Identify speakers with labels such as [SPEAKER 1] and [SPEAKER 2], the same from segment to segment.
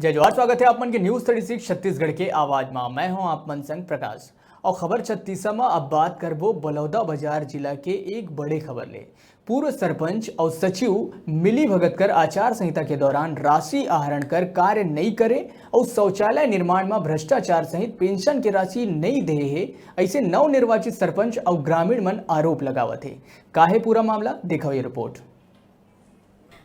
[SPEAKER 1] जय जवाहर, स्वागत है आप मन के न्यूज 36 छत्तीसगढ़ के आवाज में। मैं हूं आप मन संग प्रकाश और खबर छत्तीसा में अब बात करबो बलौदाबाजार जिला के एक बड़े खबर ले। पूर्व सरपंच और सचिव मिली भगत कर आचार संहिता के दौरान राशि आहरण कर कार्य नहीं करे और शौचालय निर्माण में भ्रष्टाचार सहित पेंशन की राशि नहीं दे है, ऐसे नवनिर्वाचित सरपंच और ग्रामीण मन आरोप लगावत है। काहे पूरा मामला देखो ये रिपोर्ट।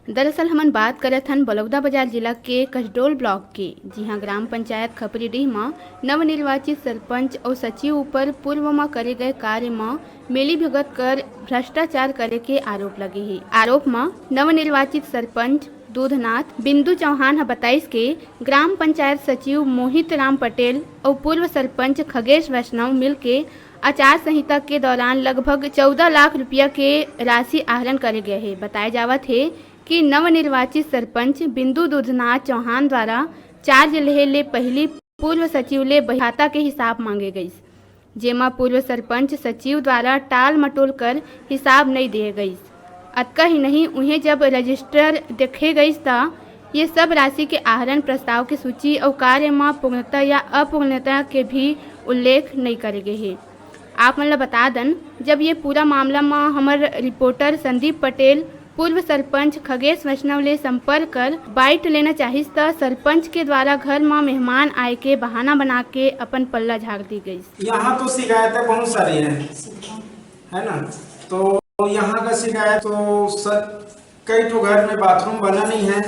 [SPEAKER 2] दरअसल हमन बात करत हन बलौदाबाजार जिला के कसडोल ब्लॉक के, जी हाँ ग्राम पंचायत खपरीडीह में नवनिर्वाचित सरपंच और सचिव ऊपर पूर्व में करे गए कार्य में मिली भगत कर भ्रष्टाचार करे के आरोप लगे है। आरोप में नवनिर्वाचित सरपंच दूधनाथ बिंदु चौहान बताइस के ग्राम पंचायत सचिव मोहित राम पटेल और पूर्व सरपंच खगेश वैष्णव मिल के आचार संहिता के दौरान लगभग 14 लाख रुपया के राशि आहरण करे गए है। बताया जावत है कि नवनिर्वाचित सरपंच बिंदु दूधनाथ चौहान द्वारा चार्ज ले पहली पूर्व सचिव ले बहाता के हिसाब मांगे गई, जेमा पूर्व सरपंच सचिव द्वारा टाल मटोल कर हिसाब नहीं दिए गई। अतका ही नहीं, उन्हें जब रजिस्टर देखे गई था ये सब राशि के आहरण प्रस्ताव की सूची और कार्य में पूर्णता या अपूर्णता के भी उल्लेख नहीं करे गए है। आप मतलब बता दन, जब ये पूरा मामला में हमारे रिपोर्टर संदीप पटेल पूर्व सरपंच खगेश वैष्णव ले संपर्क कर बाइट लेना चाहिए तो सरपंच के द्वारा घर में मेहमान आए के बहाना बना के अपन पल्ला झाड़ दी गई।
[SPEAKER 3] यहाँ तो शिकायतें बहुत सारी है ना। तो यहाँ का शिकायत तो कई तो घर में बाथरूम बना नहीं है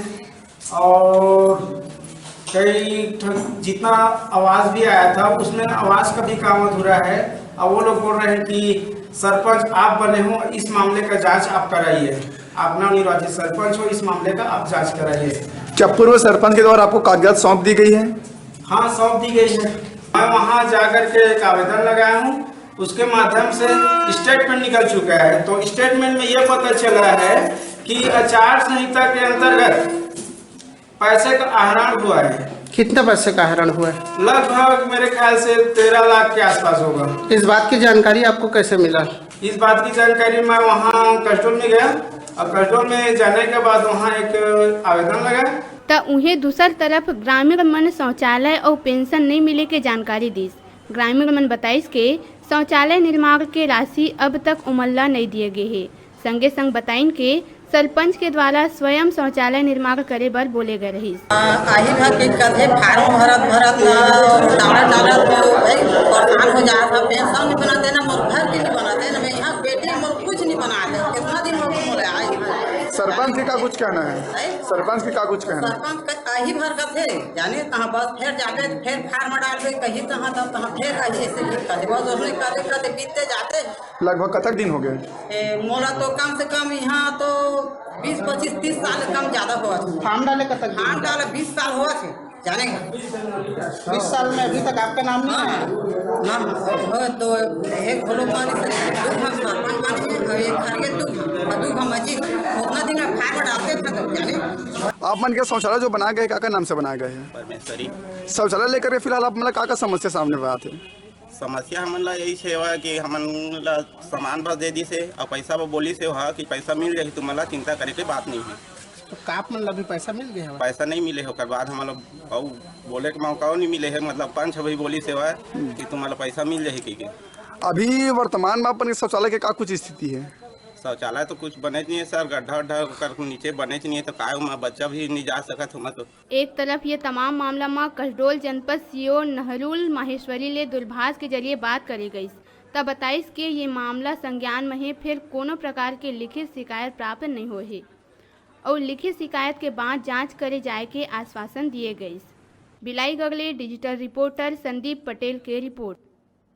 [SPEAKER 3] और कई जितना आवाज भी आया था उसमें आवाज का भी काम अधूरा है। अब वो लोग बोल रहे हैं कि सरपंच आप बने हो, इस मामले का जांच आप कराइए, आप नवनिर्वाचित सरपंच हो, इस मामले का आप जांच कराइए।
[SPEAKER 4] क्या पूर्व सरपंच के द्वारा आपको कागजात सौंप दी गई है?
[SPEAKER 3] हाँ, सौंप दी गई है। मैं वहाँ जाकर के एक आवेदन लगाया हूँ, उसके माध्यम से स्टेटमेंट निकल चुका है। तो स्टेटमेंट में ये पता चला है कि आचार संहिता के अंतर्गत पैसे का आहरण हुआ है।
[SPEAKER 5] कितना पैसे का आहरण हुआ है?
[SPEAKER 3] लगभग मेरे ख्याल से 13 लाख के आसपास होगा।
[SPEAKER 5] इस बात की जानकारी आपको कैसे मिला?
[SPEAKER 3] इस बात की जानकारी मैं वहाँ कसडोल में गया और कसडोल में जाने के बाद वहाँ एक आवेदन लगाया।
[SPEAKER 2] तो उन्हें दूसर तरफ ग्रामीण मन शौचालय और पेंशन नहीं मिले के जानकारी दी। ग्रामीण मन बताइस के शौचालय निर्माण के राशि अब तक उमल्ला नहीं दिए गए है। संगे संग बताइन के सरपंच के द्वारा स्वयं शौचालय निर्माण करे बर बोले गए रही।
[SPEAKER 6] आही भर के कदे फार्म भरत डालत परेशान हो जात है। पेंशन नहीं बना देना, मोर घर के नहीं बना देना, मैं यहाँ बेटे मोर कुछ नहीं बना दे। कितना दिन हो गए मोरे आई।
[SPEAKER 4] सरपंच का कुछ कहना है? सरपंच का कुछ कहना?
[SPEAKER 6] सरपंच आही भर का थे जाने कहाँ बस फिर जाके फिर फार्म डालबे कहीं कहाँ तब कहाँ फिर ऐसे कदे बीतते जाते।
[SPEAKER 4] लगभग कतक दिन हो गए?
[SPEAKER 6] मोला तो कम से कम यहाँ तो 20, 25, 30 साल कम ज्यादा हुआ।
[SPEAKER 5] फार्म डाले कतक?
[SPEAKER 6] फार्म डाले 20 साल हुआ थे जाने का।
[SPEAKER 5] 20 साल में अभी तक आपका नाम नहीं है?
[SPEAKER 6] ना तो एक भलो मानी से दू हम सरपंच मानी और एक खरगे दू हम मजी उतना दिन में फार्म डालते थे तो जाने।
[SPEAKER 4] आप मन के शौचालय जो बनाए गए क्या नाम से बनाए गए हैं?
[SPEAKER 7] परमेश्वरी
[SPEAKER 4] शौचालय लेकर के फिलहाल आप मतलब क्या समस्या सामने बात है?
[SPEAKER 7] समस्या हमन ला यही सेवा कि हमन ला सामान बस दे दी से और पैसा बोली से वहाँ कि पैसा मिल जाए, तुम्हारा चिंता करे के बात नहीं है।
[SPEAKER 5] तो काप मन अभी पैसा मिल गया है?
[SPEAKER 7] पैसा नहीं मिले होकर बाद हमारा बोले के मौका नहीं मिले है। मतलब 5 भाई बोली सेवा कि तुम्हारा पैसा मिल जाए के।
[SPEAKER 4] अभी वर्तमान में अपन शौचालय के क्या कुछ स्थिति है?
[SPEAKER 7] शौचालय तो कुछ बने नहीं है सर, गड्ढा उड्ढा कर नीचे बने नहीं है तो काय बच्चा भी नहीं जा सकत हो। तो
[SPEAKER 2] एक तरफ ये तमाम मामला में कसडोल जनपद सीओ नहरुल माहेश्वरी ले दूरभाष के जरिए बात करी गई, तब बताइस के ये मामला संज्ञान में है, फिर कोनो प्रकार के लिखित शिकायत प्राप्त नहीं हो है और लिखित शिकायत के बाद जांच करे जाए के आश्वासन दिए गए। बिलाई गगले डिजिटल रिपोर्टर संदीप पटेल के रिपोर्ट।